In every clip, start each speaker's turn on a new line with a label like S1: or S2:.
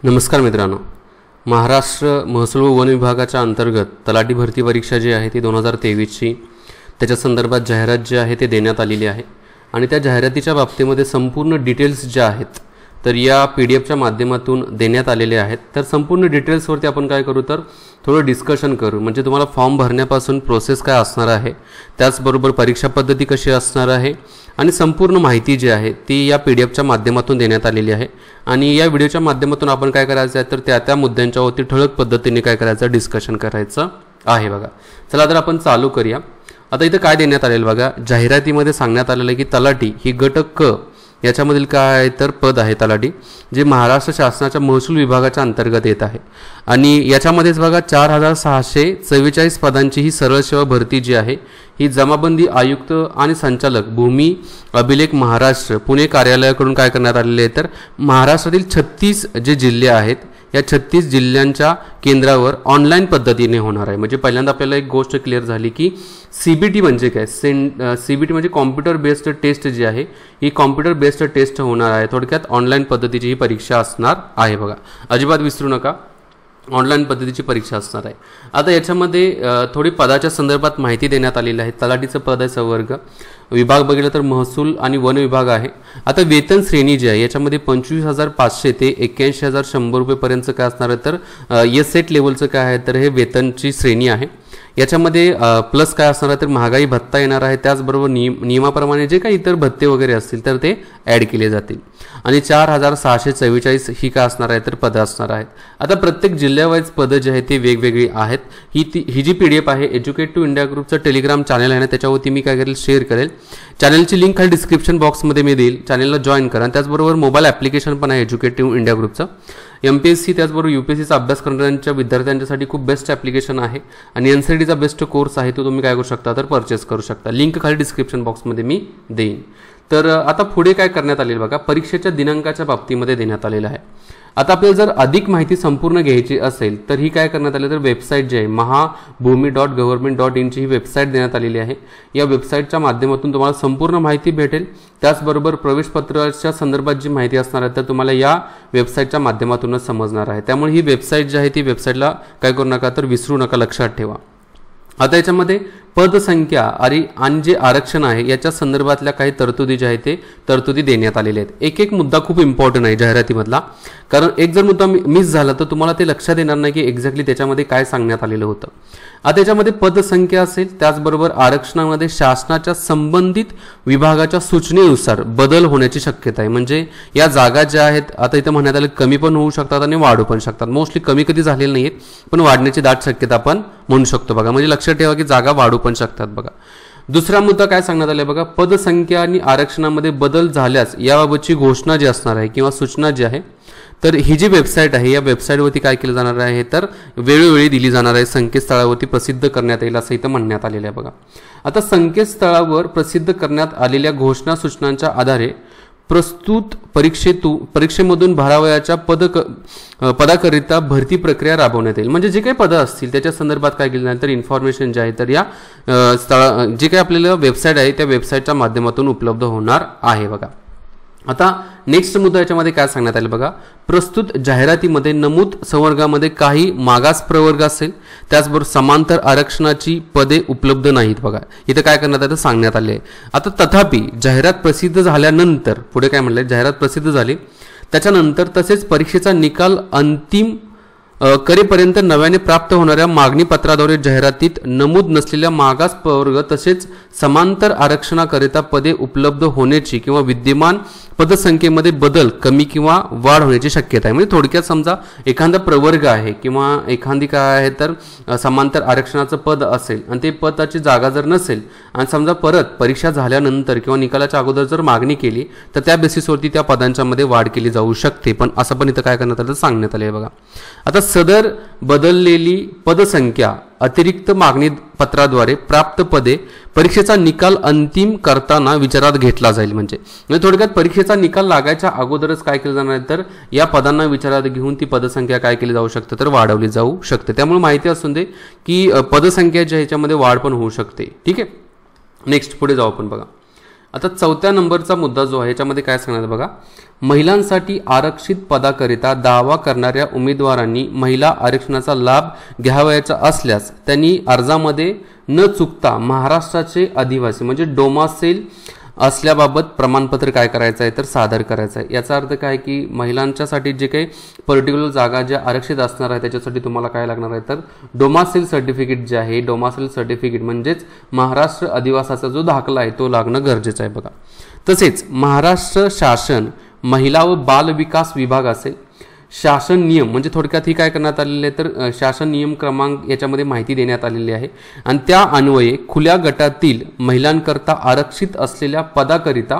S1: नमस्कार मित्रांनो, महाराष्ट्र महसूल व वन विभागाच्या अंतर्गत तलाठी भरती परीक्षा जी आहे ती 2023ची त्याच्या संदर्भात जाहिरात जी आहे ते देण्यात आलेली आहे आणि त्या जाहिरातीच्या बाबतीमध्ये संपूर्ण डिटेल्स ज्या आहेत तर या PDF च्या माध्यमातून देण्यात आलेले आहेत। तर संपूर्ण डिटेल्सवरती आपण काय करू तर थोडं डिस्कशन करू, म्हणजे तुम्हाला फॉर्म भरण्यापासून प्रोसेस काय असणार आहे, त्याचबरोबर परीक्षा पद्धती कशी असणार आहे आणि संपूर्ण माहिती जी आहे ती या PDF च्या माध्यमातून देण्यात आलेली आहे। आणि या व्हिडिओच्या माध्यमातून आपण काय करायचं आहे तर त्या मुद्द्यांच्यावरती ठळक पद्धतीने काय करायचं डिस्कशन करायचं आहे। बघा, चला तर आपण चालू करूया। आता इथं काय देण्यात आलेलं बघा, जाहिरातीमध्ये सांगण्यात आलेलं आहे की तलाठी ही गट क याच्यामधील काय आहे तर पद आहे तलाठी, जे महाराष्ट्र शासनाच्या महसूल विभागाच्या अंतर्गत येत आहे आणि याच्यामध्येच बघा 4644 पदांची ही सरळ सेवा भरती जी आहे ही जमाबंदी आयुक्त आणि संचालक भूमी अभिलेख महाराष्ट्र पुणे कार्यालयाकडून काय करण्यात आलेले आहे तर महाराष्ट्रातील 36 जे जिल्हे आहेत या 36 जिल्ह्यांच्या केंद्रावर ऑनलाईन पद्धतीने होणार आहे। म्हणजे पहिल्यांदा आपल्याला एक गोष्ट क्लिअर झाली की CBT म्हणजे काय, CBT म्हणजे कॉम्प्युटर बेस्ड टेस्ट जी आहे ही कॉम्प्युटर बेस्ड टेस्ट होणार आहे। थोडक्यात ऑनलाईन पद्धतीची ही परीक्षा असणार आहे। बघा, अजिबात विसरू नका, ऑनलाईन पद्धतीची परीक्षा असणार आहे। आता याच्यामध्ये थोडी पदाच्या संदर्भात माहिती देण्यात आलेली आहे। तलाठीचं पद आहे संवर्ग, विभाग बघितलं तर महसूल आणि वन विभाग आहे। आता वेतन श्रेणी जी आहे याच्यामध्ये 25,500 ते 81,100 रुपयेपर्यंत काय असणार आहे तर एस-सेट लेवलचं काय आहे तर हे वेतनची श्रेणी आहे। याच्यामध्ये प्लस काय असणार आहे तर महागाई भत्ता येणार आहे, त्याचबरोबर नियमाप्रमाणे जे काही इतर भत्ते वगैरे असतील तर ते ॲड केले जातील आणि 4,644 ही काय असणार आहे तर पदं असणार आहेत। आता प्रत्येक जिल्ह्यावाईज पदं जी आहेत ती वेगवेगळी आहेत। ही जी PDF आहे एज्युकेट टू इंडिया ग्रुपचं टेलिग्राम चॅनल आहे ना, त्याच्यावरती मी काय करेल शेअर करेल। चॅनलची लिंक खाली डिस्क्रिप्शन बॉक्समध्ये मी देईल, चॅनलला जॉईन करा। त्याचबरोबर मोबाईल ॲप्लिकेशन पण आहे एज्युकेट टू इंडिया ग्रुपचं। MPSC त्याचबरोबर UPSCचा अभ्यास करणाऱ्यांच्या विद्यार्थ्यांच्यासाठी खूप बेस्ट ॲप्लिकेशन आहे आणि NCERTचा बेस्ट कोर्स आहे, तो तुम्ही काय करू शकता तर परचेस करू शकता। लिंक खाली डिस्क्रिप्शन बॉक्समध्ये मी देईन। तर आता पुढे काय करण्यात आलेलं बघा, परीक्षेच्या दिनांकाच्या बाबतीमध्ये देण्यात आलेलं आहे। आता आपल्याला जर अधिक माहिती संपूर्ण घ्यायची असेल तर ही काय करण्यात आली तर वेबसाईट जी आहे महाभूमी.government.in ची ही वेबसाईट देण्यात आलेली आहे। या वेबसाईटच्या माध्यमातून तुम्हाला संपूर्ण माहिती भेटेल, त्याचबरोबर प्रवेशपत्राच्या संदर्भात जी माहिती असणार आहे तर तुम्हाला या वेबसाईटच्या माध्यमातूनच समजणार आहे। त्यामुळे ही वेबसाईट जी आहे ती वेबसाईटला काय करू नका तर विसरू नका, लक्षात ठेवा। आता याच्यामध्ये पदसंख्या आणि जे आरक्षण आहे याच्या संदर्भातल्या काही तरतुदी ज्या आहेत ते तरतुदी देण्यात आलेल्या आहेत। एक मुद्दा खूप इम्पॉर्टंट आहे जाहिरातीमधला, कारण एक जर मुद्दा मिस झाला तर तुम्हाला ते लक्षात येणार नाही की एक्झॅक्टली त्याच्यामध्ये काय सांगण्यात आलेलं होतं। आता याच्यामध्ये पदसंख्या असेल, त्याचबरोबर आरक्षणामध्ये शासनाच्या संबंधित विभागाच्या सूचनेनुसार बदल होण्याची शक्यता आहे। म्हणजे या जागा ज्या आहेत आता इथं म्हणण्यात आलं कमी पण होऊ शकतात आणि वाढू पण शकतात। मोस्टली कमी कधी झालेले नाहीत, पण वाढण्याची दाट शक्यता आपण म्हणू शकतो। बघा, म्हणजे लक्षात ठेवा की जागा वाढू पण शकतात। बघा, दुसरा मुद्दा काय सांगण्यात आलाय बघा, पदसंख्या आणि आरक्षणामध्ये बदल झाल्यास याबाबतची घोषणा जी असणार आहे किंवा सूचना जी आहे तर ही जी वेबसाईट आहे या वेबसाईटवरती काय केलं जाणार आहे तर वेळोवेळी दिली जाणार आहे, संकेतस्थळावरती प्रसिद्ध करण्यात येईल असं इथं म्हणण्यात आलेलं आहे। बघा, आता संकेतस्थळावर प्रसिद्ध करण्यात आलेल्या घोषणा सूचनांच्या आधारे प्रस्तुत परीक्षेमधून भरावयाच्या पदाकरिता भरती प्रक्रिया राबवण्यात येईल। म्हणजे जे काही पदं असतील त्याच्या संदर्भात काय केलं जाईल तर इन्फॉर्मेशन जे आहे तर या जे काही आपल्याला वेबसाईट आहे त्या वेबसाईटच्या माध्यमातून उपलब्ध होणार आहे। बघा, आता नेक्स्ट मुद्दा याच्यामध्ये काय सांगण्यात आलं बघा, प्रस्तुत जाहिरातीमध्ये नमूद संवर्गामध्ये काही मागास प्रवर्ग असेल, त्याचबरोबर समांतर आरक्षणाची पदे उपलब्ध नाहीत। बघा, इथं काय करण्यात आलं सांगण्यात आले। आता तथापि जाहिरात प्रसिद्ध झाल्यानंतर पुढे काय म्हटलंय, जाहिरात प्रसिद्ध झाली त्याच्यानंतर तसेच परीक्षेचा निकाल अंतिम करेपर्यंत नव्याने प्राप्त होणाऱ्या मागणी पत्राद्वारे जाहिरातीत नमूद नसलेल्या मागास प्रवर्ग तसेच समांतर आरक्षणाकरिता पदे उपलब्ध होण्याची किंवा विद्यमान पदसंख्येमध्ये बदल कमी किंवा वाढ होण्याची शक्यता आहे। म्हणजे थोडक्यात समजा एखादा प्रवर्ग आहे किंवा एखादी काय आहे तर समांतर आरक्षणाचं पद असेल आणि ते पदाची जागा जर नसेल आणि समजा परत परीक्षा झाल्यानंतर किंवा निकालाच्या अगोदर जर मागणी केली तर त्या बेसिसवरती त्या पदांच्या मध्ये वाढ केली जाऊ शकते, पण असं पण इथं काय करण्यात आलं सांगण्यात आले। बघा, आता सदर बदललेली पदसंख्या अतिरिक्त मागणी पत्राद्वारे प्राप्त पदे परीक्षेचा निकाल अंतिम करताना विचारात घेतला जाईल। म्हणजे थोडक्यात परीक्षेचा निकाल लागायच्या अगोदरच काय केलं जाणार तर या पदांना विचारात घेऊन ती पदसंख्या काय केली जाऊ शकते तर वाढवली जाऊ शकते। त्यामुळे माहिती असून दे की पदसंख्याच्या ह्याच्यामध्ये वाढ पण होऊ शकते। ठीक आहे, नेक्स्ट पुढे जाऊ आपण। बघा, आता 4थ्या नंबरचा मुद्दा जो आहे याच्यामध्ये काय सांगण्यात बघा, महिलांसाठी आरक्षित पदाकरिता दावा करणाऱ्या उमेदवारांनी महिला आरक्षणाचा लाभ घ्यावयाचा असल्यास त्यांनी अर्जामध्ये न चुकता महाराष्ट्राचे आदिवासी म्हणजे डोमासेल असल्याबाबत प्रमाणपत्र काय करायचं आहे तर सादर करायचं आहे। याचा अर्थ काय की महिलांच्यासाठी जे काही पर्टिक्युलर जागा ज्या आरक्षित असणार आहे त्याच्यासाठी तुम्हाला काय लागणार आहे तर डोमासेल सर्टिफिकेट जे आहे, डोमासेल सर्टिफिकेट म्हणजेच महाराष्ट्र अधिवासाचा जो दाखला आहे तो लागणं गरजेचं आहे बघा। तसेच महाराष्ट्र शासन महिला व बाल विकास विभाग असेल शासन नियम म्हणजे थोडक्यात ही काय करण्यात आलेले आहे तर शासन नियम क्रमांक याच्यामध्ये माहिती देण्यात आलेली आहे आणि त्या अन्वये खुल्या गटातील महिलांकरता आरक्षित असलेल्या पदाकरिता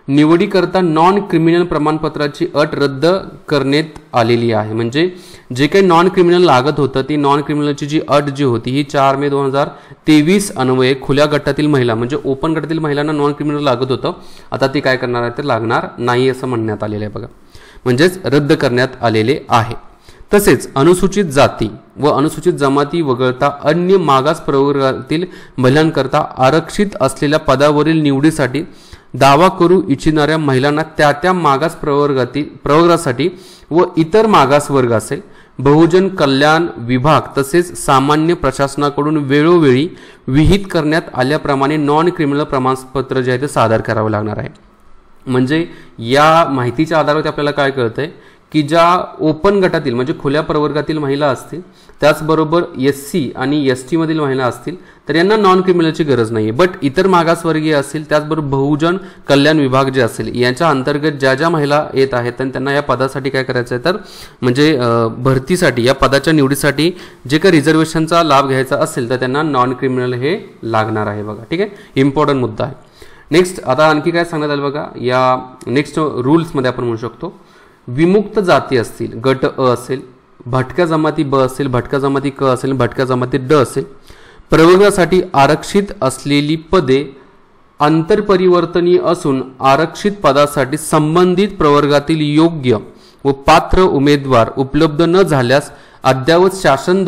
S1: निवडीकरता नॉन क्रिमिनल प्रमाणपत्राची अट रद्द करण्यात आलेली आहे। म्हणजे जे काही नॉन क्रिमिनल लागत होतं ती नॉन क्रिमिनलची जी अट जी होती ही 4 मे 2023 अन्वये खुल्या गटातील महिला म्हणजे ओपन गटातील महिलांना नॉन क्रिमिनल लागत होतं, आता ती काय करणार आहे तर लागणार नाही असं म्हणण्यात आलेलं आहे बघा, म्हणजेच रद्द करण्यात आलेले आहे। तसेच अनुसूचित जाती व अनुसूचित जमाती वगळता अन्य मागास प्रवर्गातील महिलांकरता आरक्षित असलेल्या पदावरील निवडीसाठी दावा करू इच्छिणाऱ्या महिलांना त्या मागास प्रवर्गासाठी व इतर मागास वर्ग असेल बहुजन कल्याण विभाग तसेच सामान्य प्रशासनाकडून वेळोवेळी विहित करण्यात आल्याप्रमाणे नॉन क्रिमिनल प्रमाणपत्र जे आहे ते सादर करावे लागणार आहे। म्हणजे या माहितीच्या आधारावर आपल्याला काय कळतंय की ज्या ओपन गटातील म्हणजे खुल्या प्रवर्गातील महिला असतील त्याचबरोबर SC आणि ST मधील महिला असतील तर यांना नॉन क्रिमिनलची गरज नाही आहे, बट इतर मागासवर्गीय असतील त्याचबरोबर बहुजन कल्याण विभाग जे असेल यांच्या अंतर्गत ज्या ज्या महिला येत आहेत त्यांना या पदासाठी काय करायचं आहे तर म्हणजे भरतीसाठी या पदाच्या निवडीसाठी जे काही रिझर्वेशनचा लाभ घ्यायचा असेल तर त्यांना नॉन क्रिमिनल हे लागणार आहे बघा। ठीक आहे, इम्पॉर्टंट मुद्दा आहे। नेक्स्ट आता आणखी काय सांगण्यात आलं बघा, या नेक्स्ट रूल्समध्ये आपण म्हणू शकतो विमुक्त जाती असतील गट अ असेल, भटक्या जमाती ब असेल, भटक्या जमाती क असेल, भटक्या जमाती ड असेल, प्रवर्गासाठी आरक्षित असलेली पदे आंतरपरिवर्तनीय असून आरक्षित पदासाठी संबंधित प्रवर्गातील योग्य व पात्र उमेदवार उपलब्ध न झाल्यास अद्ययावत शासन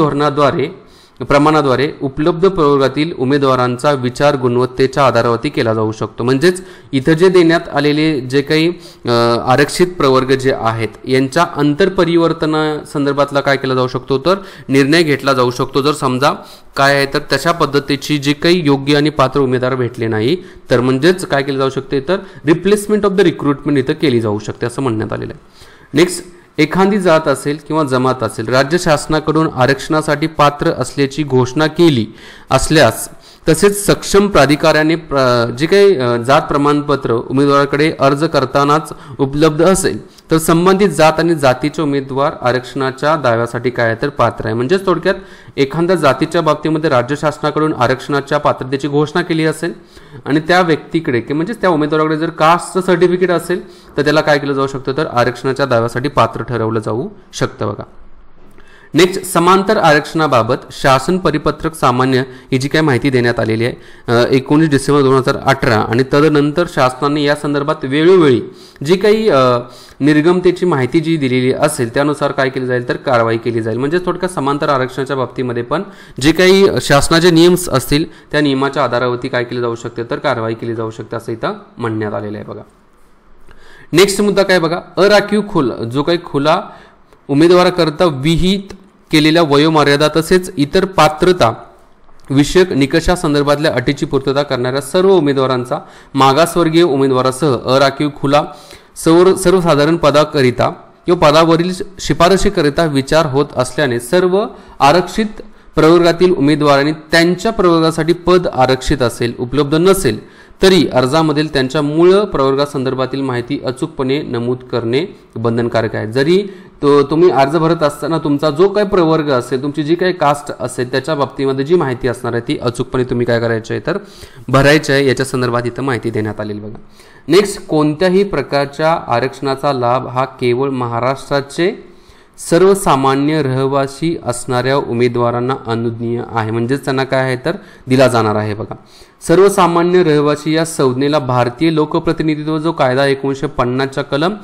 S1: प्रमाणाद्वारे उपलब्ध प्रवर्गातील उमेदवारांचा विचार गुणवत्तेच्या आधारावरती केला जाऊ शकतो। म्हणजेच इथं जे देण्यात आलेले जे काही आरक्षित प्रवर्ग जे आहेत यांच्या आंतरपरिवर्तना संदर्भातला काय केला जाऊ शकतो तर निर्णय घेतला जाऊ शकतो जर समजा काय आहे तर तशा पद्धतीची जे काही योग्य आणि पात्र उमेदवार भेटले नाही तर म्हणजेच काय केले जाऊ शकते तर रिप्लेसमेंट ऑफ द रिक्रुटमेंट इथं केली जाऊ शकते असं म्हणण्यात आलेलं आहे। नेक्स्ट एखादी जात असेल किंवा जमात असेल राज्य शासनाकडून आरक्षणासाठी पात्र असल्याची घोषणा केली असल्यास तसेच सक्षम प्राधिकाऱ्याने जे काही जात प्रमाणपत्र उमेदवाराकडे अर्ज करतानाच उपलब्ध असेल तर संबंधित जात आणि जातीचे उमेदवार आरक्षणाच्या दाव्यासाठी काय तर पात्र आहे। म्हणजे थोडक्यात एखाद्या जातीच्या बाबतीमध्ये राज्य शासनाकडून आरक्षणाच्या पात्रतेची घोषणा केली असेल आणि त्या व्यक्तीकडे की म्हणजे त्या उमेदवाराकडे जर कास्ट सर्टिफिकेट असेल तर त्याला काय केलं जाऊ शकतं तर आरक्षणाच्या दाव्यासाठी पात्र ठरवलं जाऊ शकतं बघा। नेक्स्ट समांतर आरक्षणाबाबत शासन परिपत्रक सामान्य ही जी काही माहिती देण्यात आलेली आहे 19 डिसेंबर 2018 आणि तदनंतर शासनाने या संदर्भात वेळोवेळी जी काही निर्गमतेची माहिती जी दिलेली असेल त्यानुसार काय केली जाईल तर कारवाई केली जाईल। म्हणजे थोडक्यात समांतर आरक्षणाच्या बाबतीमध्ये पण जे काही शासनाचे नियम असतील त्या नियमाच्या आधारावरती काय केले जाऊ शकते तर कारवाई केली जाऊ शकते असं इथं म्हणण्यात आलेलं आहे बघा। नेक्स्ट मुद्दा काय बघा, अराखीव जो काही खुला उमेदवाराकरता विहित केलेल्या वयोमर्यादा तसेच इतर पात्रता विषयक निकषासंदर्भातल्या अटीची पूर्तता करणाऱ्या सर्व उमेदवारांचा मागासवर्गीय उमेदवारासह अराखीव खुला सर्वसाधारण पदाकरिता किंवा पदावरील शिफारशीकरिता विचार होत असल्याने सर्व आरक्षित प्रवर्गातील उमेदवारांनी त्यांच्या प्रवर्गासाठी पद आरक्षित असेल उपलब्ध नसेल तरी अर्जामधील त्यांच्या मूळ प्रवर्गासंदर्भातील माहिती अचूकपणे नमूद करणे बंधनकारक आहे। जरी तुम्ही अर्ज भरत असताना तुमचा जो काही प्रवर्ग असेल तुमची जी काही कास्ट असेल त्याच्या बाबतीमध्ये जी माहिती असणार आहे ती अचूकपणे तुम्ही काय करायची आहे तर भरायची आहे, याच्या संदर्भात इथं माहिती देण्यात आलेली बघा। नेक्स्ट कोणत्याही प्रकारच्या आरक्षणाचा लाभ हा केवळ महाराष्ट्राचे सर्वसामान्य रहिवासी असणाऱ्या उमेदवारांना अनुज्ञेय आहे। म्हणजेच त्यांना काय आहे तर दिला जाणार आहे बघा। सर्वसामान्य रहिवासी या संज्ञेला भारतीय लोकप्रतिनिधित्व जो कायदा 1950च्या कलम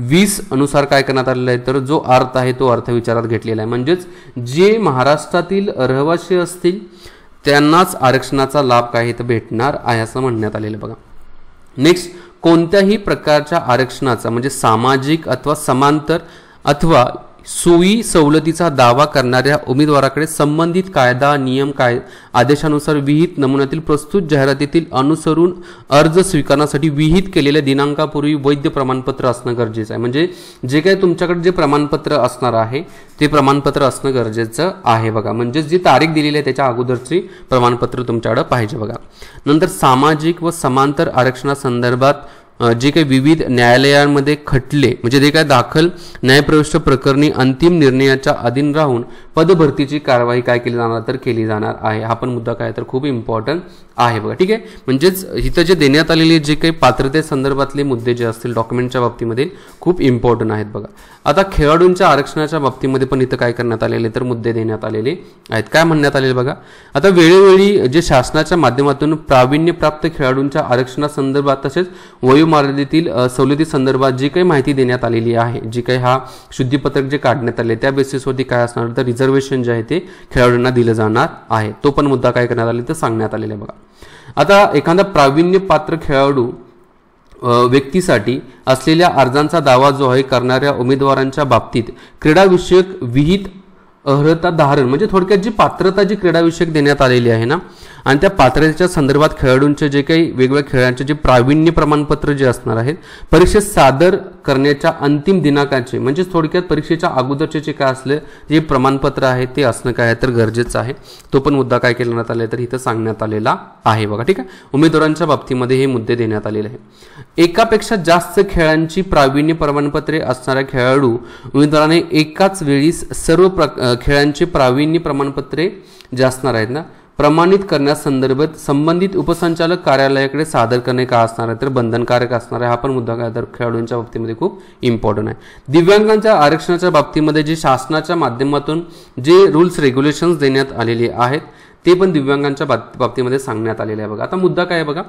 S1: 20 अनुसार काय करण्यात आलेला आहे तर जो अर्थ आहे तो अर्थ विचारात घेतलेला आहे। म्हणजेच जे महाराष्ट्रातील रहिवासी असतील त्यांनाच आरक्षणाचा लाभ काय तर भेटणार आहे असं म्हणण्यात आलेलं बघा। नेक्स्ट, कोणत्याही प्रकारच्या आरक्षणाचा म्हणजे सामाजिक अथवा समांतर अथवा सोयी सवलतीचा दावा करणाऱ्या उमेदवाराकडे संबंधित कायदा नियम आदेशानुसार विहित नमुन्यातील प्रस्तुत जाहिरातीतील अनुसरून अर्ज स्वीकारण्यासाठी विहित केलेल्या दिनांकापूर्वी वैध प्रमाणपत्र असणं गरजेचं आहे. म्हणजे जे काही तुमच्याकडे जे प्रमाणपत्र असणार आहे ते प्रमाणपत्र असणं गरजेचं आहे बघा. म्हणजे जी तारीख दिलेली आहे त्याच्या अगोदरची प्रमाणपत्र तुमच्याकडे पाहिजे बघा. नंतर सामाजिक व समांतर आरक्षणासंदर्भात जे काही विविध न्यायालयांमध्ये खटले म्हणजे जे काही दाखल न्यायप्रविष्ट प्रकरणी अंतिम निर्णयाच्या अधीन राहून पदभरतीची कारवाई काय केली जाणार तर केली जाणार आहे. हा पण मुद्दा काय तर खूप इम्पॉर्टंट आहे बघा. ठीक आहे, म्हणजेच इथं जे देण्यात आलेले जे काही पात्रतेसंदर्भातले मुद्दे जे असतील डॉक्युमेंटच्या बाबतीमध्ये खूप इम्पॉर्टंट आहेत बघा. आता खेळाडूंच्या आरक्षणाच्या बाबतीमध्ये पण इथं काय करण्यात आलेले तर मुद्दे देण्यात आलेले आहेत. काय म्हणण्यात आलेले बघा. आता वेळोवेळी जे शासनाच्या माध्यमातून प्रावीण्यप्राप्त खेळाडूंच्या आरक्षणासंदर्भात तसेच वयोमर्यादेतील सवलती संदर्भात जी काही माहिती देण्यात आलेली आहे, जी काही हा शुद्धीपत्रक जे काढण्यात आले त्या बेसिसवरती काय असणार तर रिझर्वेशन जे आहे ते खेळाडूंना दिलं जाणार आहे. तो पण मुद्दा काय करण्यात आले तर सांगण्यात आलेला आहे बघा. आता एखादा प्रावीण्यपात्र खेळाडू व्यक्तीसाठी असलेल्या अर्जांचा दावा जो आहे करणाऱ्या उमेदवारांच्या बाबतीत क्रीडाविषयक विहित अर्हता धारण म्हणजे थोडक्यात जी पात्रता जी क्रीडाविषयक देण्यात आलेली आहे ना आणि त्या पात्रतेच्या संदर्भात खेळाडूंचे जे काही वेगवेगळ्या खेळांचे जे प्रावीण्य प्रमाणपत्र जे असणार आहेत परीक्षेत सादर करण्याच्या अंतिम दिनांकाचे म्हणजे थोडक्यात परीक्षेच्या अगोदरचे जे काय असले जे प्रमाणपत्र आहे ते असणं काय तर गरजेचं आहे. तो पण मुद्दा काय केला आला तर इथं सांगण्यात आलेला आहे बघा. ठीक आहे, उमेदवारांच्या बाबतीमध्ये हे मुद्दे देण्यात आलेले आहे. एकापेक्षा जास्त खेळांची प्रावीण्य प्रमाणपत्रे असणाऱ्या खेळाडू उमेदवाराने एकाच वेळी सर्व खेळांची प्रावीण्य प्रमाणपत्रे जे असणार आहेत ना प्रमाणित करण्यासंदर्भात संबंधित उपसंचालक कार्यालयाकडे सादर करणे का असणार आहे तर बंधनकारक असणार आहे. हा पण मुद्दा काय तर खेळाडूंच्या बाबतीमध्ये खूप इम्पॉर्टंट आहे. दिव्यांगांच्या आरक्षणाच्या बाबतीमध्ये जे शासनाच्या माध्यमातून जे रूल्स रेग्युलेशन्स देण्यात आलेले आहेत ते पण दिव्यांगांच्या बाबतीमध्ये सांगण्यात आलेले आहे बघा. आता मुद्दा काय आहे बघा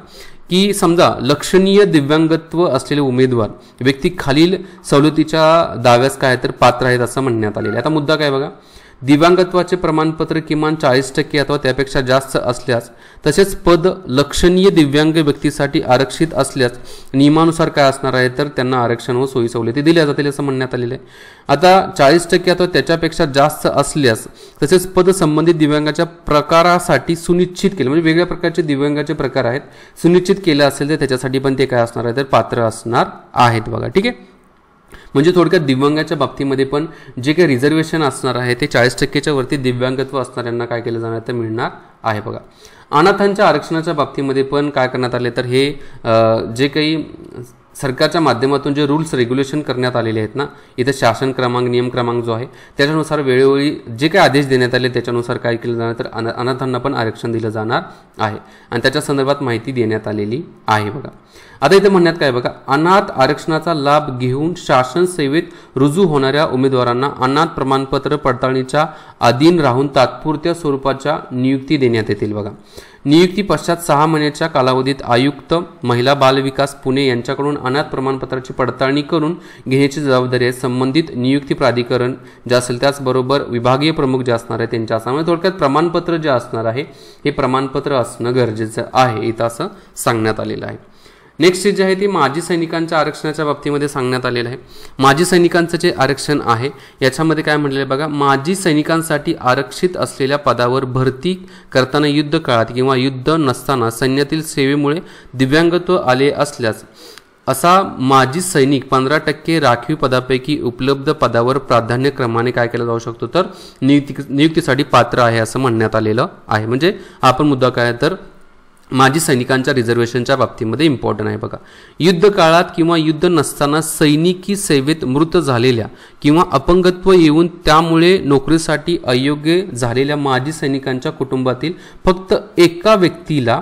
S1: की समजा लक्षणीय दिव्यांगत्व असलेले उमेदवार व्यक्ती खालील सवलतीच्या दाव्यास काय तर पात्र आहेत असं म्हणण्यात आलेले आहे. आता मुद्दा काय बघा, दिव्यांगत्वाचे प्रमाणपत्र किमान 40% अथवा त्यापेक्षा जास्त असल्यास तसेच पद लक्षणीय दिव्यांग व्यक्तीसाठी आरक्षित असल्यास नियमानुसार काय असणार आहे तर त्यांना आरक्षण व सोयी सवलती दिल्या जातील असं म्हणण्यात आलेलं आहे. आता 40% अथवा त्याच्यापेक्षा जास्त असल्यास तसेच पद संबंधित दिव्यांगाच्या प्रकारासाठी सुनिश्चित केले म्हणजे वेगवेगळ्या प्रकारचे दिव्यांगाचे प्रकार आहेत सुनिश्चित केले असेल तर त्याच्यासाठी पण ते काय असणार आहे तर पात्र असणार आहेत बघा. ठीक आहे, म्हणजे थोडक्यात दिव्यांगाच्या बाबतीमध्ये पण जे काही रिझर्वेशन असणार आहे ते 40%च्या वरती दिव्यांगत्व असणाऱ्यांना काय केलं जाणार तर मिळणार आहे बघा. अनाथांच्या आरक्षणाच्या बाबतीमध्ये पण काय करण्यात आले तर हे जे काही सरकारच्या माध्यमातून जे रूल्स रेग्युलेशन करण्यात आलेले आहेत ना इथं शासन क्रमांक नियम क्रमांक जो आहे त्याच्यानुसार वेळोवेळी जे काही आदेश देण्यात आले त्याच्यानुसार काय केलं जाणार तर अनाथांना पण आरक्षण दिलं जाणार आहे आणि त्याच्या संदर्भात माहिती देण्यात आलेली आहे बघा. आता इथे म्हणण्यात काय बघा, अनाथ आरक्षणाचा लाभ घेऊन शासन सेवेत रुजू होणाऱ्या उमेदवारांना अनाथ प्रमाणपत्र पडताळणीच्या अधीन राहून तात्पुरत्या स्वरूपाच्या नियुक्ती देण्यात येतील बघा. नियुक्ती पश्चात 6 महिन्याच्या कालावधीत आयुक्त महिला बालविकास पुणे यांच्याकडून अनाथ प्रमाणपत्राची पडताळणी करून घेण्याची जबाबदारी आहे. संबंधित नियुक्ती प्राधिकरण जे असेल त्याचबरोबर विभागीय प्रमुख जे असणार आहे त्यांच्या असणार थोडक्यात प्रमाणपत्र जे असणार आहे हे प्रमाणपत्र असणं गरजेचं आहे इथं असं सांगण्यात आलेलं आहे. नेक्स्ट जे आहे ती माजी सैनिकांच्या आरक्षणाच्या बाबतीमध्ये सांगण्यात आलेलं आहे. माजी सैनिकांचं जे आरक्षण आहे याच्यामध्ये काय म्हटलेलं आहे बघा, माजी सैनिकांसाठी आरक्षित असलेल्या पदावर भरती करताना युद्ध काळात किंवा युद्ध नसताना सैन्यातील सेवेमुळे दिव्यांगत्व आले असल्यास असा माजी सैनिक 15% राखीव पदापैकी उपलब्ध पदावर प्राधान्यक्रमाने काय केला जाऊ शकतो तर नियुक्तीसाठी पात्र आहे असं म्हणण्यात आलेलं आहे. म्हणजे आपण मुद्दा काय तर माजी सैनिकांच्या रिझर्वेशनच्या बाबतीमध्ये इम्पॉर्टंट आहे बघा. युद्ध काळात किंवा युद्ध नसताना सैनिकी सेवेत मृत झालेल्या किंवा अपंगत्व येऊन त्यामुळे नोकरीसाठी अयोग्य झालेल्या माजी सैनिकांच्या कुटुंबातील फक्त एका व्यक्तीला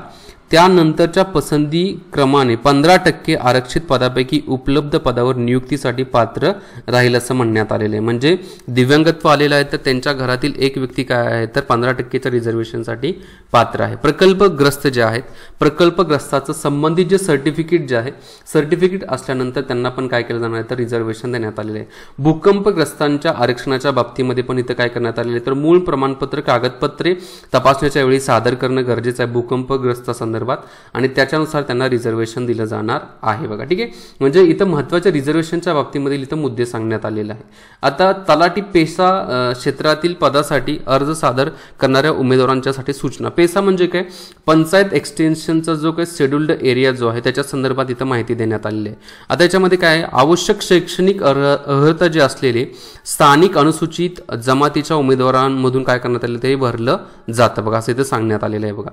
S1: त्यानंतरच्या पसंती क्रमाने 15% आरक्षित पदापैकी उपलब्ध पदावर नियुक्तीसाठी पात्र राहील असं म्हणण्यात आलेलं आहे. म्हणजे दिव्यांगत्व आलेलं आहे तर त्यांच्या घरातील एक व्यक्ती काय आहे तर 15%च्या रिझर्वेशनसाठी पात्र आहे. प्रकल्पग्रस्त जे आहेत प्रकल्पग्रस्ताचं संबंधित जे सर्टिफिकेट जे आहे सर्टिफिकेट असल्यानंतर त्यांना पण काय केलं जाणार आहे तर रिझर्वेशन देण्यात आलेलं आहे. भूकंपग्रस्तांच्या आरक्षणाच्या बाबतीमध्ये पण इथं काय करण्यात आलेलं आहे तर मूळ प्रमाणपत्र कागदपत्रे तपासण्याच्या वेळी सादर करणं गरजेचं आहे. भूकंपग्रस्त संदर्भात संदर्भात आणि त्याच्यानुसार त्यांना रिझर्वेशन दिलं जाणार आहे बघा. ठीक आहे, म्हणजे इथं महत्त्वाच्या रिझर्वेशनच्या बाबतीमध्ये इथं मुद्दे सांगण्यात आलेले आहे. आता तलाठी पेसा क्षेत्रातील पदासाठी अर्ज सादर करणाऱ्या उमेदवारांच्यासाठी सूचना. पेसा म्हणजे काय, पंचायत एक्सटेन्शनचा जो काही शेड्युल्ड एरिया जो आहे त्याच्या संदर्भात इथं माहिती देण्यात आलेली आहे. आता याच्यामध्ये काय आहे, आवश्यक शैक्षणिक अर्हता जे असलेले स्थानिक अनुसूचित जमातीच्या उमेदवारांमधून काय करण्यात आले ते भरलं जातं बघा, असं इथं सांगण्यात आलेलं आहे बघा.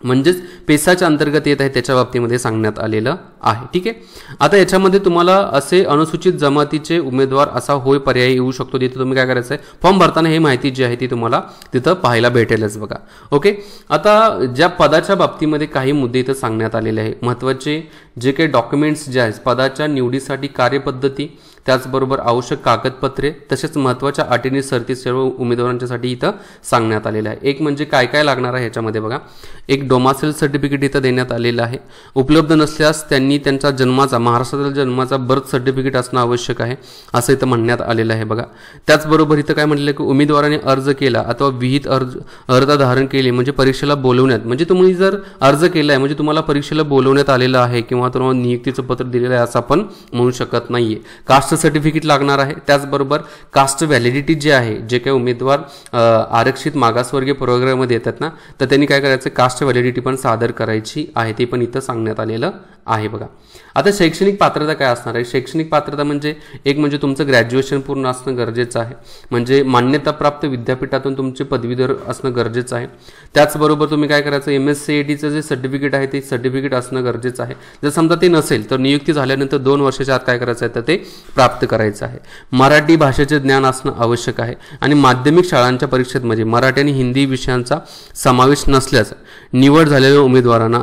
S1: म्हणजेच पेसाच्या अंतर्गत येत आहे त्याच्या बाबतीमध्ये सांगण्यात आलेलं आहे. ठीक आहे, आता याच्यामध्ये तुम्हाला असे अनुसूचित जमातीचे उमेदवार असा होय पर्याय येऊ शकतो. तिथे तुम्ही काय करायचं आहे, फॉर्म भरताना ही माहिती जी आहे ती तुम्हाला तिथं पाहायला भेटेलच बघा. ओके, आता ज्या पदाच्या बाबतीमध्ये काही मुद्दे इथं सांगण्यात आलेले आहे. महत्त्वाचे जे काही डॉक्युमेंट्स जे आहेत, पदाच्या निवडीसाठी कार्यपद्धती, त्याचबरोबर आवश्यक कागदपत्रे, तसेच महत्त्वाच्या अटींनी शर्ती सर्व उमेदवारांच्यासाठी इथं सांगण्यात आलेलं आहे. एक म्हणजे काय काय लागणार आहे ह्याच्यामध्ये बघा, एक डोमासाईल सर्टिफिकेट इथं देण्यात आलेलं आहे. उपलब्ध नसल्यास त्यांनी त्यांचा जन्माचा, महाराष्ट्रातील जन्माचा बर्थ सर्टिफिकेट असणं आवश्यक आहे असं इथं म्हणण्यात आलेलं आहे बघा. त्याचबरोबर इथं काय म्हटलं की उमेदवाराने अर्ज केला अथवा विहित अर्ज धारण केले म्हणजे परीक्षेला बोलवण्यात, म्हणजे तुम्ही जर अर्ज केला आहे म्हणजे तुम्हाला परीक्षेला बोलवण्यात आलेलं आहे किंवा तुम्हाला नियुक्तीचं पत्र दिलेलं आहे असं आपण म्हणू शकत नाहीये. कास्ट सर्टिफिकेट लागणार आहे. त्याचबरोबर कास्ट व्हॅलिडिटी जे आहे, जे काही उमेदवार आरक्षित मागासवर्गीय प्रवर्गामध्ये येतात ना, तर त्यांनी काय करायचं, कास्ट व्हॅलिडिटी पण सादर करायची आहे, ते पण इथं सांगण्यात आलेलं आहे बघा. आता शैक्षणिक पात्रता काय असणार आहे, शैक्षणिक पात्रता म्हणजे एक म्हणजे तुमचं ग्रॅज्युएशन पूर्ण असणं गरजेचं आहे, म्हणजे मान्यताप्राप्त विद्यापीठातून तुमचे पदवीधर असणं गरजेचं आहे. त्याचबरोबर तुम्ही काय करायचं, MSCITचं जे सर्टिफिकेट आहे ते सर्टिफिकेट असणं गरजेचं आहे. जर समजा ते नसेल तर नियुक्ती झाल्यानंतर 2 वर्षाच्या आत काय करायचं आहे तर ते प्राप्त करायचं आहे. मराठी भाषेचे ज्ञान असणं आवश्यक आहे आणि माध्यमिक शाळांच्या परीक्षेत म्हणजे मराठी आणि हिंदी विषयांचा समावेश नसल्यास निवड झालेल्या उमेदवारांना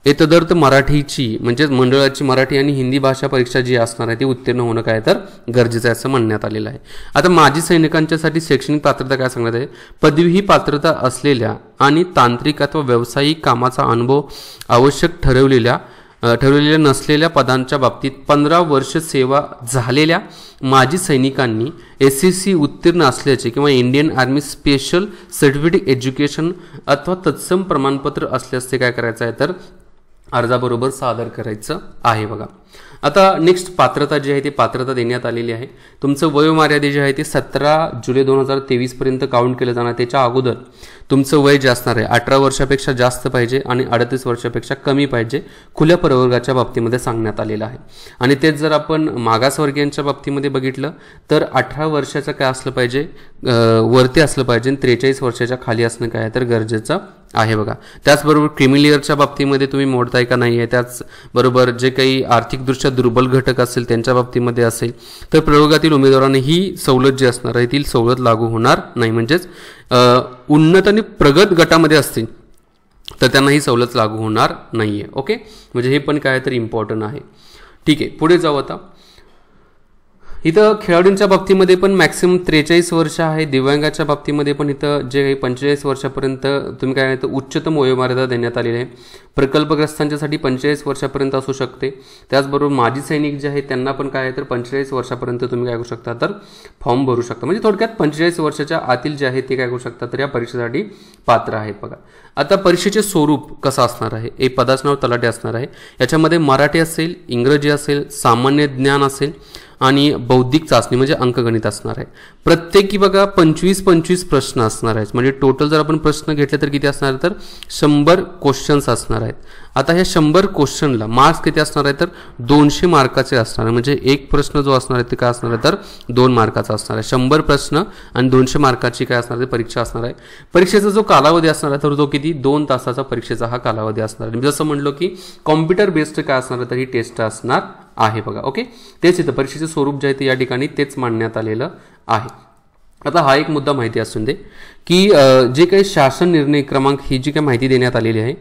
S1: इतदर्थ मराठीची म्हणजे मंडळाची मराठी आणि हिंदी भाषा परीक्षा जी असणार आहे ती उत्तीर्ण होणं काय तर गरजेचं आहे असं म्हणण्यात आलेलं आहे. आता माजी सैनिकांच्यासाठी शैक्षणिक पात्रता काय सांगण्यात आहे, पदवी ही पात्रता असलेल्या आणि तांत्रिक अथवा व्यावसायिक कामाचा अनुभव आवश्यक ठरवलेल्या नसलेल्या पदांच्या बाबतीत 15 वर्ष सेवा झालेल्या माजी सैनिकांनी SSC उत्तीर्ण असल्याचे किंवा Indian army special certificate education अथवा तत्सम प्रमाणपत्र असल्यास ते काय करायचं आहे तर अर्जाबरोबर सादर करायचं आहे बघा. आता नेक्स्ट पात्रता जी आहे ती पात्रता देण्यात आलेली आहे. तुमचं वयोमर्यादे जे आहे ते 17 जुलै 2023 पर्यंत काउंट केलं जाणार. त्याच्या अगोदर तुमचं वय जे असणार आहे 18 वर्षापेक्षा जास्त पाहिजे आणि 38 वर्षापेक्षा कमी पाहिजे, खुल्या प्रवर्गाच्या बाबतीमध्ये सांगण्यात आलेलं आहे. आणि तेच जर आपण मागासवर्गीयांच्या बाबतीमध्ये बघितलं तर 18 वर्षाचं काय असलं पाहिजे, वरती असलं पाहिजे, 43 वर्षाच्या खाली असणं काय तर गरजेचं आहे बघा. त्याचबरोबर क्रिमिलियरच्या बाबतीमध्ये तुम्ही मोडताय का नाही आहे, त्याचबरोबर जे काही आर्थिकदृष्ट्या दुर्बल घटक असेल त्यांच्या बाबतीमध्ये असेल तर प्रयोगातील उमेदवारांनी ही सवलत जी असणार आहे ती सवलत लागू होणार नाही. म्हणजेच उन्नत आणि प्रगत गटामध्ये असतील तर त्यांना ही सवलत लागू होणार नाहीये. ओके, म्हणजे हे पण काय तर इम्पॉर्टंट आहे. ठीक आहे, पुढे जाऊ. आता इथं खेळाडूंच्या बाबतीमध्ये पण मॅक्सिमम 43 वर्ष आहे. दिव्यांगाच्या बाबतीमध्ये पण इथं जे काही 45 वर्षापर्यंत तुम्ही काय तर उच्चतम वयोमर्यादा देण्यात आलेली आहे. प्रकल्पग्रस्तांच्यासाठी 45 वर्षापर्यंत असू शकते. त्याचबरोबर माजी सैनिक जे आहेत त्यांना पण काय आहे तर 45 वर्षापर्यंत तुम्ही काय करू शकता तर फॉर्म भरू शकता. म्हणजे थोडक्यात 45 वर्षाच्या आतील जे आहे ते काय करू शकता तर या परीक्षेसाठी पात्र आहेत बघा. आता परीक्षेचे स्वरूप कसं असणार आहे, एक पदाचं नाव तलाठी असणार आहे. याच्यामध्ये मराठी असेल, इंग्रजी असेल, सामान्य ज्ञान असेल आणि बौद्धिक चाचणी म्हणजे अंकगणित असणार आहे. प्रत्येकी बघा 25 प्रश्न असणार आहेत. म्हणजे टोटल जर आपण प्रश्न घेतले तर किती असणार तर 100 क्वेश्चन्स असणार आहेत. आता ह्या 100 क्वेश्चनला मार्क्स किती असणार आहे तर 200 मार्काचे असणार आहे. म्हणजे एक प्रश्न जो असणार आहे ते काय असणार आहे तर 2 मार्काचा असणार आहे. 100 प्रश्न आणि 200 मार्काची काय असणार आहे परीक्षा असणार आहे. परीक्षेचा जो कालावधी असणार आहे तर तो किती 2 तासाचा परीक्षेचा हा कालावधी असणार आहे. जसं म्हणलो की कॉम्प्युटर बेस्ड काय असणार आहे तर ही टेस्ट असणार आहे बघा. ओके, तेच इथं परीक्षेचे स्वरूप जे आहे ते या ठिकाणी तेच मांडण्यात आलेलं आहे. आता हा एक मुद्दा माहिती असून दे की जे काही शासन निर्णय क्रमांक ही जी काही माहिती देण्यात आलेली आहे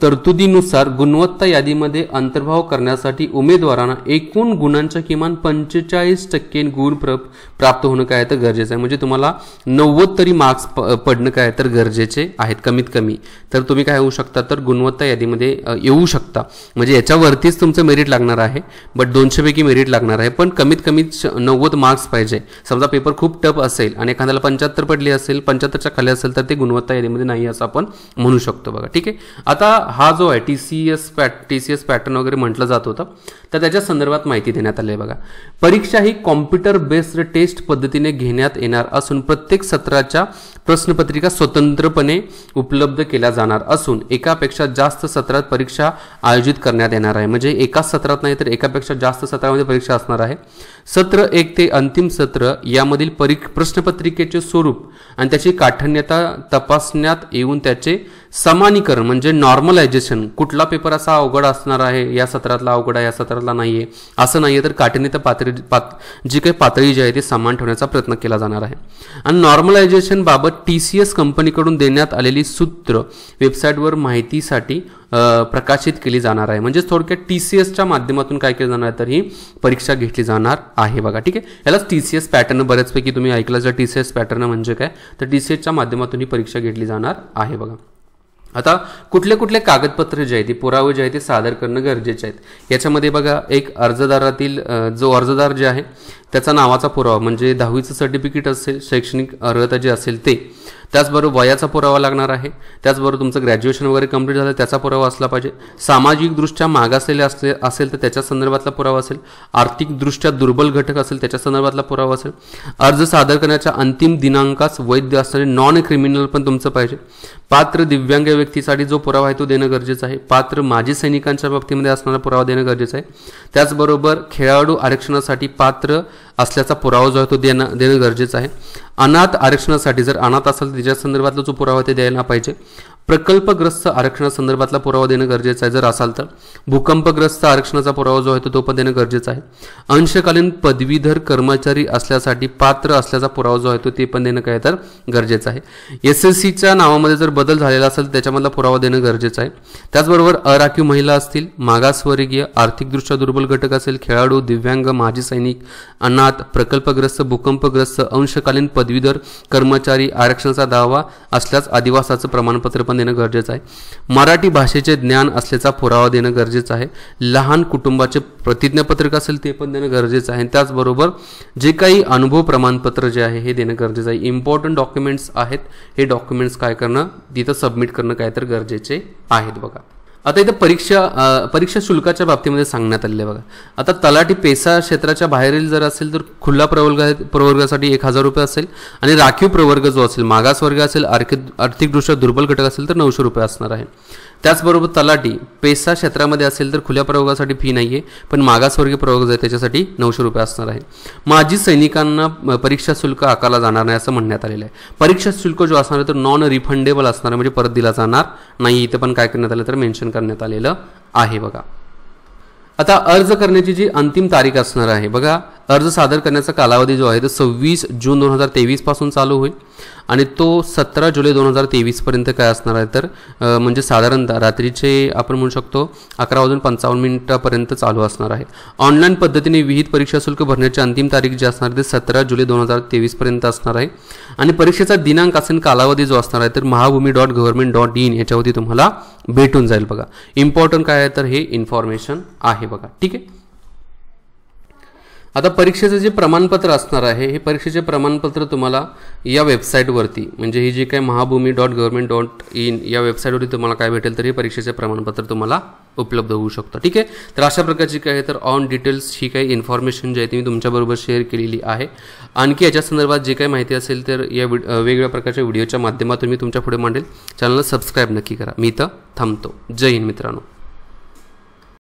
S1: तरतुदीनुसार गुणवत्ता यादीमध्ये अंतर्भाव करण्यासाठी उमेदवारांना एकूण गुणांच्या किमान 45% गुण प्राप्त होणं काय तर गरजेचं आहे. म्हणजे तुम्हाला 90 तरी मार्क्स पडणं काय तर गरजेचे आहेत कमीत कमी. तर तुम्ही काय होऊ शकता तर गुणवत्ता यादीमध्ये येऊ शकता. म्हणजे याच्यावरतीच तुमचं मेरिट लागणार आहे, बट 200 पैकी मेरिट लागणार आहे, पण कमीत कमी 90 मार्क्स पाहिजे. समजा पेपर खूप टफ असेल आणि एखाद्याला 75 पडली असेल, 75च्या खाली असेल तर ते गुणवत्ता यादीमध्ये नाही असं आपण म्हणू शकतो बघा. ठीक आहे. आता हा जो आहे TCS पॅटर्न वगैरे म्हटलं जात होतं, तर त्याच्या संदर्भात माहिती देण्यात आली आहे बघा. परीक्षा ही कॉम्प्युटर बेस्ड टेस्ट पद्धतीने घेण्यात येणार असून प्रत्येक सत्राच्या प्रश्नपत्रिका स्वतंत्रपणे उपलब्ध केल्या जाणार असून एकापेक्षा जास्त सत्रात परीक्षा आयोजित करण्यात येणार आहे. म्हणजे एकाच सत्रात नाही तर एकापेक्षा जास्त सत्रामध्ये परीक्षा असणार आहे. सत्र 1 ते अंतिम सत्र यामधील प्रश्नपत्रिकेचे स्वरूप आणि त्याची काठिण्यता तपासण्यात येऊन त्याचे समानीकरण म्हणजे नॉर्मलायझेशन, कुठला पेपर असा अवघड असणार आहे, या सत्रातला अवघड आहे, या सत्रातला नाहीये असं नाहीये, तर काठिण्यता जी काही पातळी जी आहे ती समान ठेवण्याचा प्रयत्न केला जाणार आहे. आणि नॉर्मलायझेशन बाबत TCS कंपनीकडून देण्यात आलेली सूत्र वेबसाईटवर माहितीसाठी प्रकाशित केली जाणार आहे. म्हणजे थोडक्यात TCSच्या माध्यमातून काय केलं जाणार तर ही परीक्षा घेतली जाणार आहे बघा. ठीक आहे. यालाच TCS पॅटर्न बऱ्याचपैकी तुम्ही ऐकलं जर TCS पॅटर्न म्हणजे काय तर TCSच्या माध्यमातून ही परीक्षा घेतली जाणार आहे बघा. आता कुठले कुठले कागदपत्र जे आहे ते पुरावे जे आहे ते सादर करणं गरजेचे आहेत. याच्यामध्ये बघा एक अर्जदारातील जो अर्जदार जे आहे त्याचा नावाचा पुरावा म्हणजे 10वीचं सर्टिफिकेट असेल, शैक्षणिक अर्हता जी असेल ते, त्याचबरोबर वयाचा पुरावा लागणार आहे, त्याचबरोबर तुमचं ग्रॅज्युएशन वगैरे कंप्लीट झालं त्याचा पुरावा असला पाहिजे, सामाजिकदृष्ट्या मागासलेले असेल तर त्याच्या संदर्भातला पुरावा असेल, आर्थिकदृष्ट्या दुर्बल घटक असेल त्याच्या संदर्भातला पुरावा असेल, अर्ज सादर करण्याच्या अंतिम दिनांकास वैध असणारे नॉन क्रिमिनल पण तुमचं पाहिजे, पात्र दिव्यांग व्यक्तीसाठी जो पुरावा आहे तो देणं गरजेचं आहे, पात्र माजी सैनिकांच्या बाबतीमध्ये असणारा पुरावा देणं गरजेचं आहे, त्याचबरोबर खेळाडू आरक्षणासाठी पात्र असल्याचा पुरावा जो आहे तो देणं गरजेचं आहे, अनाथ आरक्षणासाठी जर अनाथ असेल त्याच्या संदर्भातला जो पुरावा ते द्यायला पाहिजे, प्रकल्पग्रस्त आरक्षणासंदर्भातला पुरावा देणं गरजेचं आहे जर असाल तर, भूकंपग्रस्त आरक्षणाचा पुरावा जो आहे तो पण देणं गरजेचं आहे, अंशकालीन पदवीधर कर्मचारी असल्यासाठी पात्र असल्याचा पुरावा जो आहे तो ते पण देणं काय तर गरजेचं आहे, SSCच्या नावामध्ये जर बदल झालेला असेल त्याच्यामधला पुरावा देणं गरजेचं आहे, त्याचबरोबर अराखीव महिला असतील, मागासवर्गीय, आर्थिकदृष्ट्या दुर्बल घटक असेल, खेळाडू, दिव्यांग, माजी सैनिक, अनाथ, प्रकल्पग्रस्त, भूकंपग्रस्त, अंशकालीन पदवीधर कर्मचारी आरक्षणाचा दावा असल्यास अधिवासाचं प्रमाणपत्र पण देणं गरजेचं आहे, मराठी भाषेचे ज्ञान असल्याचा पुरावा देणं गरजेचं आहे, लहान कुटुंबाचे प्रतिज्ञापत्रक असेल ते पण देणं गरजेचं आहे, त्याचबरोबर जे काही अनुभव प्रमाणपत्र जे आहे हे देणं गरजेचं आहे. इम्पॉर्टंट डॉक्युमेंट्स आहेत, हे डॉक्युमेंट्स काय करणं तिथं सबमिट करणं काय तर गरजेचे आहेत बघा. आता इथं परीक्षा शुल्काच्या बाबतीमध्ये सांगण्यात आलेलं आहे बघा. आता तलाठी पेसा क्षेत्राच्या बाहेरील जर असेल तर खुला प्रवर्गासाठी 1000 रुपये असेल आणि राखीव प्रवर्ग जो असेल, मागासवर्ग असेल, आर्थिकदृष्ट्या दुर्बल घटक असेल तर 900 रुपये असणार आहे. त्याचबरोबर तलाठी पेसा क्षेत्रामध्ये असेल तर खुल्या प्रवर्गासाठी फी नाही आहे, पण मागासवर्गीय प्रवर्ग जो आहे त्याच्यासाठी 900 रुपये असणार आहे. माजी सैनिकांना परीक्षा शुल्क आकारला जाणार नाही असं म्हणण्यात आलेलं आहे. परीक्षा शुल्क जो असणार आहे तो नॉन रिफंडेबल असणार आहे, म्हणजे परत दिला जाणार नाही. इथं पण काय करण्यात आलं तर मेन्शन करण्यात आलेलं आहे बघा. आता अर्ज करण्याची जी अंतिम तारीख असणार आहे बघा, अर्ज सादर करण्याचा कालावधी जो आहे तो 26 जून 2023 पासून चालू होईल आणि तो 17 जुलै 2023 पर्यंत काय असणार आहे तर म्हणजे साधारणतः रात्रीचे आपण म्हणू शकतो 11:55 चालू असणार आहे. ऑनलाईन पद्धतीने विहित परीक्षा शुल्क भरण्याची अंतिम तारीख जी असणार ते 17 जुलै 2023 पर्यंत असणार आहे आणि परीक्षेचा दिनांक असेल कालावधी जो असणार आहे तर mahabhumi.government.in याच्यावरती तुम्हाला भेटून जाईल बघा. इम्पॉर्टंट काय आहे तर हे इन्फॉर्मेशन आहे बघा. ठीक आहे. आता परीक्षेचं जे प्रमाणपत्र असणार आहे हे परीक्षेचे प्रमाणपत्र तुम्हाला या वेबसाईटवरती म्हणजे ही जी काय mahabhumi.government.in या वेबसाईटवरती तुम्हाला काय भेटेल तर हे परीक्षेचे प्रमाणपत्र तुम्हाला उपलब्ध होऊ शकतं. ठीक आहे. तर अशा प्रकारची काय आहे तर ऑन डिटेल्स ही काही इन्फॉर्मेशन जी आहे ती मी तुमच्याबरोबर शेअर केलेली आहे. आणखी याच्या संदर्भात जे काही माहिती असेल तर या वेगवेगळ्या प्रकारच्या व्हिडिओच्या माध्यमातून मी तुमच्या पुढे मांडेल. चॅनलला सबस्क्राईब नक्की करा. मी इथं थांबतो. जय हिंद मित्रांनो.